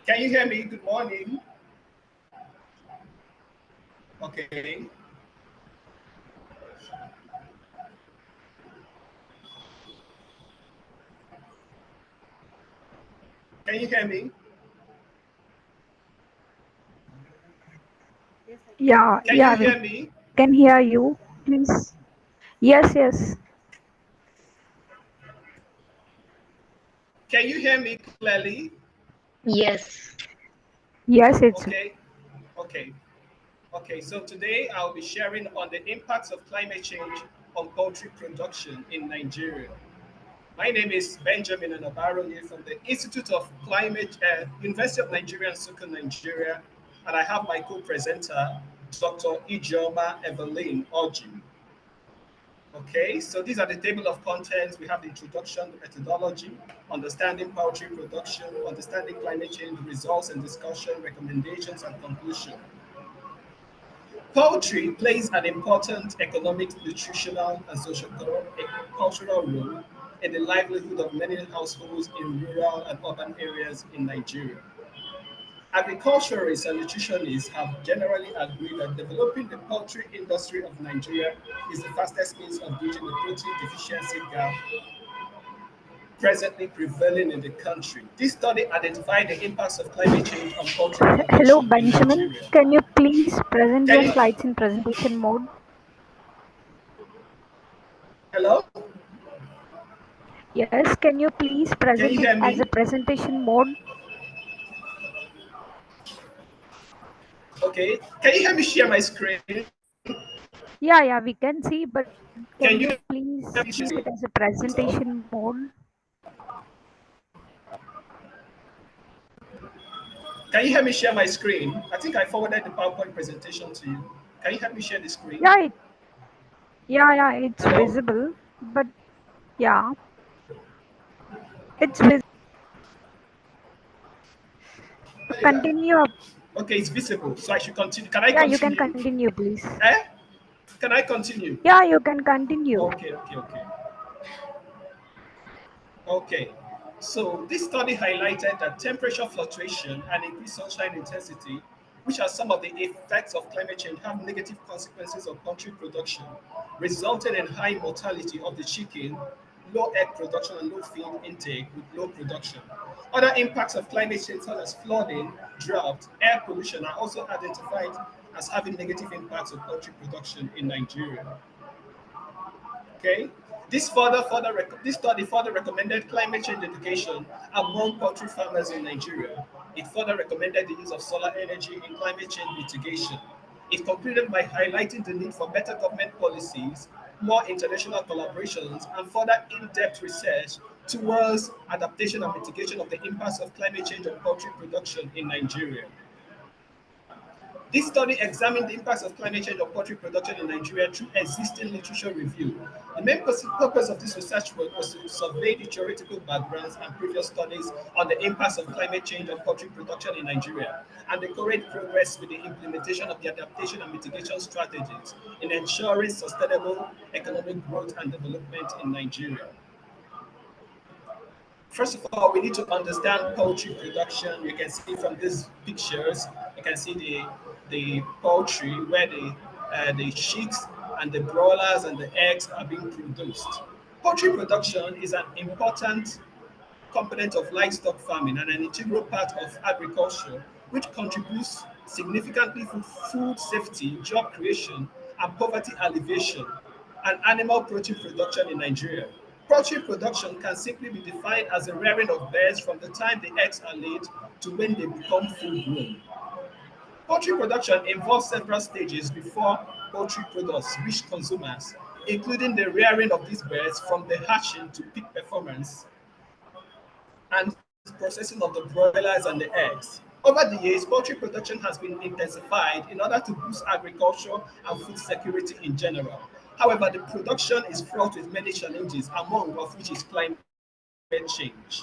Can you hear me? Good morning. Okay. Can you hear me? Yeah, Can yeah, you we hear me? can hear you. Please. Yes, yes. Can you hear me clearly? Yes. Yes, it's Okay. Okay. Okay. So today I'll be sharing on the impacts of climate change on poultry production in Nigeria. My name is Benjamin Anabaraonye from the Institute of Climate, University of Nigeria, Nsukka, Nigeria, and I have my co-presenter, Dr. Ijoma Evelyn Oji. Okay, so these are the table of contents. We have the introduction, the methodology, understanding poultry production, understanding climate change, results and discussion, recommendations and conclusion. Poultry plays an important economic, nutritional, and social cultural role in the livelihood of many households in rural and urban areas in Nigeria. Agriculturists and nutritionists have generally agreed that developing the poultry industry of Nigeria is the fastest means of bridging the protein deficiency gap presently prevailing in the country. This study identified the impacts of climate change on poultry Hello, production in Benjamin. Nigeria. Can you please present Can your you? slides in presentation mode? Hello? Yes, can you please Can you present it hear as a me? presentation mode? Okay. Can you hear me share my screen? Yeah, yeah, we can see, but Can can you you hear please me keep share it as a it up? presentation mode? Can you hear me share my screen? I think I forwarded the PowerPoint presentation to you. Can you help me share the screen? Yeah, yeah, it's Hello? visible, but yeah, it's visible. Continue. Okay, it's visible. So I should continue. Can I Yeah, you can continue? continue, please. Eh? Can I continue? Yeah, you can continue. Okay. Okay. So this study highlighted that temperature fluctuation and increased sunshine intensity, which are some of the effects of climate change, have negative consequences on poultry production, resulting in high mortality of the chicken, low egg production, and low feed intake with low production. Other impacts of climate change, such as flooding, drought, air pollution, are also identified as having negative impacts on poultry production in Nigeria. Okay. This study further recommended climate change education among poultry farmers in Nigeria. It further recommended the use of solar energy in climate change mitigation. It concluded by highlighting the need for better government policies, more international collaborations, and further in-depth research towards adaptation and mitigation of the impacts of climate change on poultry production in Nigeria. This study examined the impacts of climate change on poultry production in Nigeria through existing literature review. The main purpose of this research work was to survey the theoretical backgrounds and previous studies on the impacts of climate change on poultry production in Nigeria and the current progress with the implementation of the adaptation and mitigation strategies in ensuring sustainable economic growth and development in Nigeria. First of all, we need to understand poultry production. You can see from these pictures, you can see the poultry where the chicks and the broilers and the eggs are being produced. Poultry production is an important component of livestock farming and an integral part of agriculture, which contributes significantly to food safety, job creation, and poverty alleviation, and animal protein production in Nigeria. Poultry production can simply be defined as the rearing of birds from the time the eggs are laid to when they become full grown. Poultry production involves several stages before poultry products reach consumers, including the rearing of these birds from the hatching to peak performance and processing of the broilers and the eggs. Over the years, poultry production has been intensified in order to boost agriculture and food security in general. However, the production is fraught with many challenges, among of which is climate change.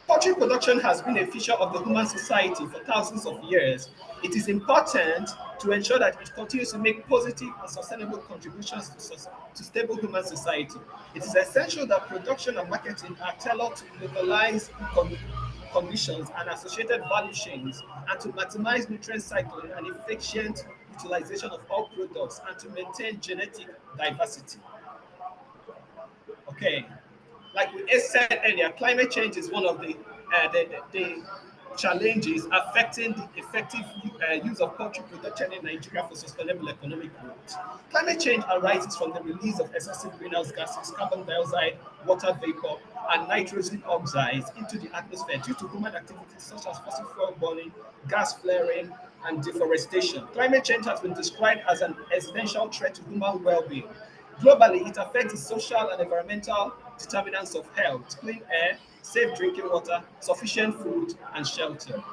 Poultry Poultry production has been a feature of the human society for thousands of years. It is important to ensure that it continues to make positive and sustainable contributions to stable human society. It is essential that production and marketing are tailored to localized conditions and associated value chains, and to maximize nutrient cycling and efficient utilization of all products, and to maintain genetic diversity. Okay, like we said earlier, climate change is one of the challenges affecting the effective use of poultry production in Nigeria for sustainable economic growth. Climate change arises from the release of excessive greenhouse gases, carbon dioxide, water vapor, and nitrogen oxides into the atmosphere due to human activities such as fossil fuel burning, gas flaring, and deforestation. Climate change has been described as an existential threat to human well-being. Globally, it affects the social and environmental determinants of health, clean air, safe drinking water, sufficient food, and shelter.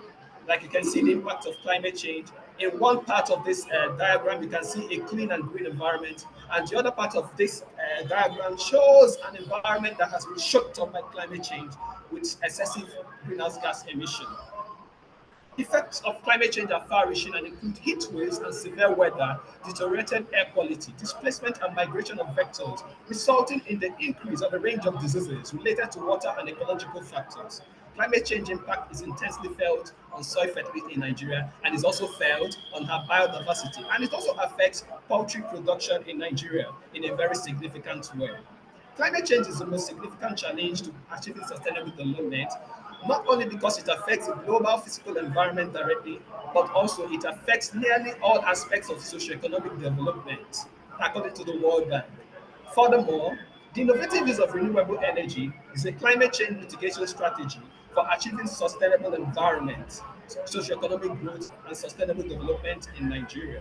Like you can see the impact of climate change. In one part of this diagram, you can see a clean and green environment, and the other part of this diagram shows an environment that has been shocked up by climate change with excessive greenhouse gas emission. Effects of climate change are far-reaching and include heat waves and severe weather, deteriorated air quality, displacement and migration of vectors, resulting in the increase of a range of diseases related to water and ecological factors. Climate change impact is intensely felt on soil fertility in Nigeria and is also felt on her biodiversity. And it also affects poultry production in Nigeria in a very significant way. Climate change is the most significant challenge to achieving sustainable development, not only because it affects the global physical environment directly, but also it affects nearly all aspects of socioeconomic development, according to the World Bank. Furthermore, the innovative use of renewable energy is a climate change mitigation strategy for achieving sustainable environment, socioeconomic growth, and sustainable development in Nigeria.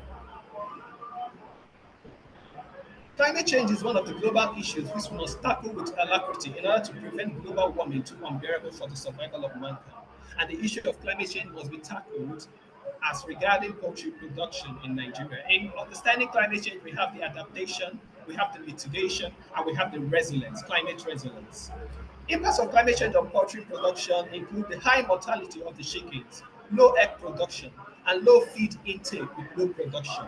Climate change is one of the global issues which we must tackle with alacrity in order to prevent global warming too unbearable for the survival of mankind. And the issue of climate change must be tackled as regarding poultry production in Nigeria. In understanding climate change, we have the adaptation, we have the mitigation, and we have the resilience, climate resilience. Impacts of climate change on poultry production include the high mortality of the chickens, low egg production, and low feed intake with low production.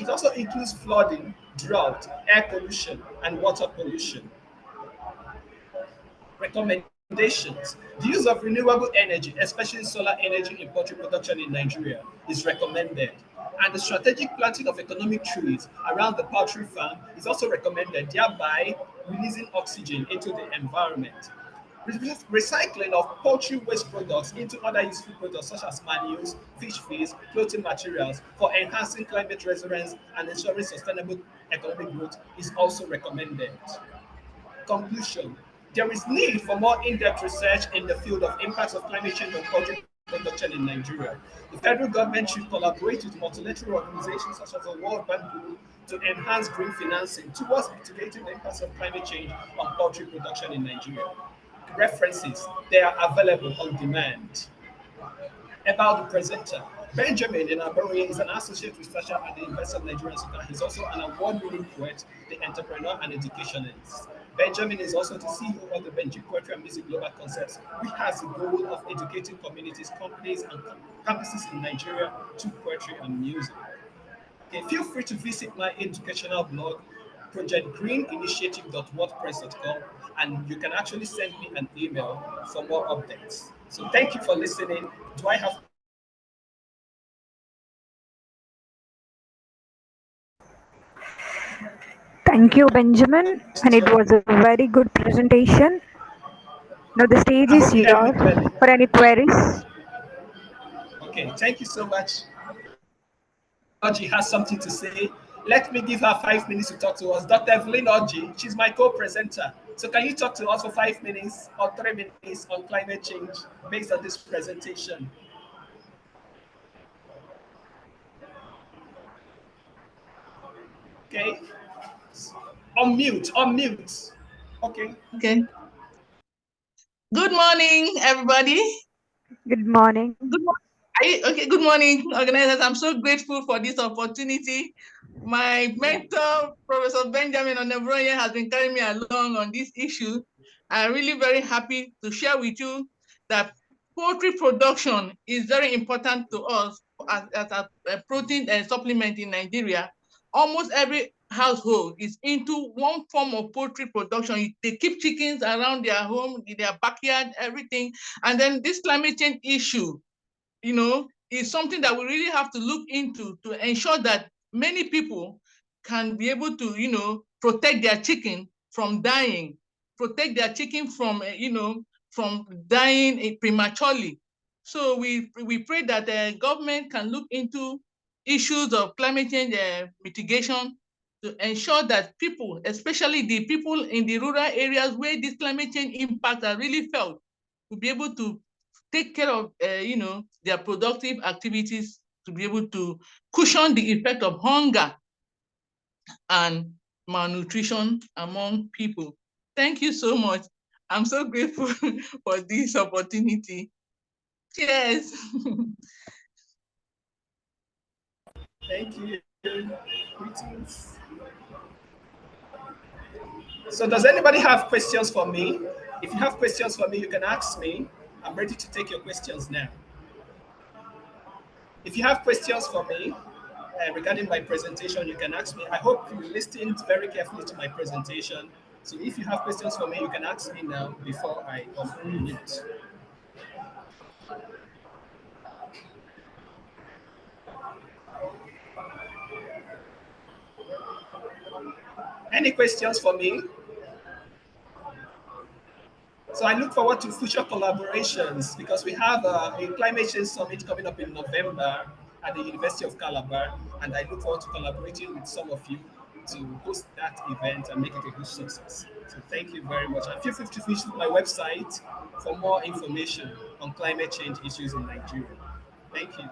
It also includes flooding, drought, air pollution, and water pollution. Recommendations. The use of renewable energy, especially solar energy in poultry production in Nigeria, is recommended. And the strategic planting of economic trees around the poultry farm is also recommended, thereby releasing oxygen into the environment. Recycling of poultry waste products into other useful products such as manures, fish feeds, clothing materials for enhancing climate resilience and ensuring sustainable economic growth is also recommended. Conclusion. There is need for more in-depth research in the field of impacts of climate change on poultry production in Nigeria. The federal government should collaborate with multilateral organizations such as the World Bank Group to enhance green financing towards mitigating the impacts of climate change on poultry production in Nigeria. References, they are available on demand. About the presenter. Benjamin Anabaraonye is an associate researcher at the University of Nigeria, Nsukka. He's also an award-winning poet, the entrepreneur, and educationalist. Benjamin is also the CEO of the Benji Poetry and Music Global Concepts, which has the goal of educating communities, companies, and campuses in Nigeria through poetry and music. Okay, feel free to visit my educational blog, projectgreeninitiative.wordpress.com, and you can actually send me an email for more updates. So thank you for listening. Do I have questions for Benjamin? Thank you, Benjamin. And it was a very good presentation. Now the stage I is hope you heard me yours clearly. for any queries. Okay, thank you so much. Evelyn Oji has something to say. Let me give her 5 minutes to talk to us. Dr. Evelyn Oji, she's my co-presenter. So can you talk to us for 5 minutes or 3 minutes on climate change based on this presentation? Okay. Unmute, unmute. Okay. Okay. Good morning, everybody. Good morning. Good morning. Okay, good morning, organizers. I'm so grateful for this opportunity. My mentor, Professor Benjamin Anabaraonye, has been carrying me along on this issue. I'm really very happy to share with you that poultry production is very important to us as a protein supplement in Nigeria. Almost every household is into one form of poultry production. They keep chickens around their home, in their backyard, everything. And then this climate change issue, is something that we really have to look into to ensure that many people can be able to, protect their chicken from dying, protect their chicken from dying prematurely. So we pray that the government can look into issues of climate change mitigation to ensure that people, especially the people in the rural areas where this climate change impacts are really felt, will be able to take care of their productive activities to be able to cushion the effect of hunger and malnutrition among people. Thank you so much. I'm so grateful for this opportunity. Cheers. Thank you. Greetings. So does anybody have questions for me? If you have questions for me, you can ask me. I'm ready to take your questions now. If you have questions for me regarding my presentation, you can ask me. I hope you listened very carefully to my presentation. So if you have questions for me, you can ask me now before I conclude. Any questions for me? So I look forward to future collaborations because we have a climate change summit coming up in November at the University of Calabar, and I look forward to collaborating with some of you to host that event and make it a good success. So thank you very much. And feel free to visit my website for more information on climate change issues in Nigeria. Thank you.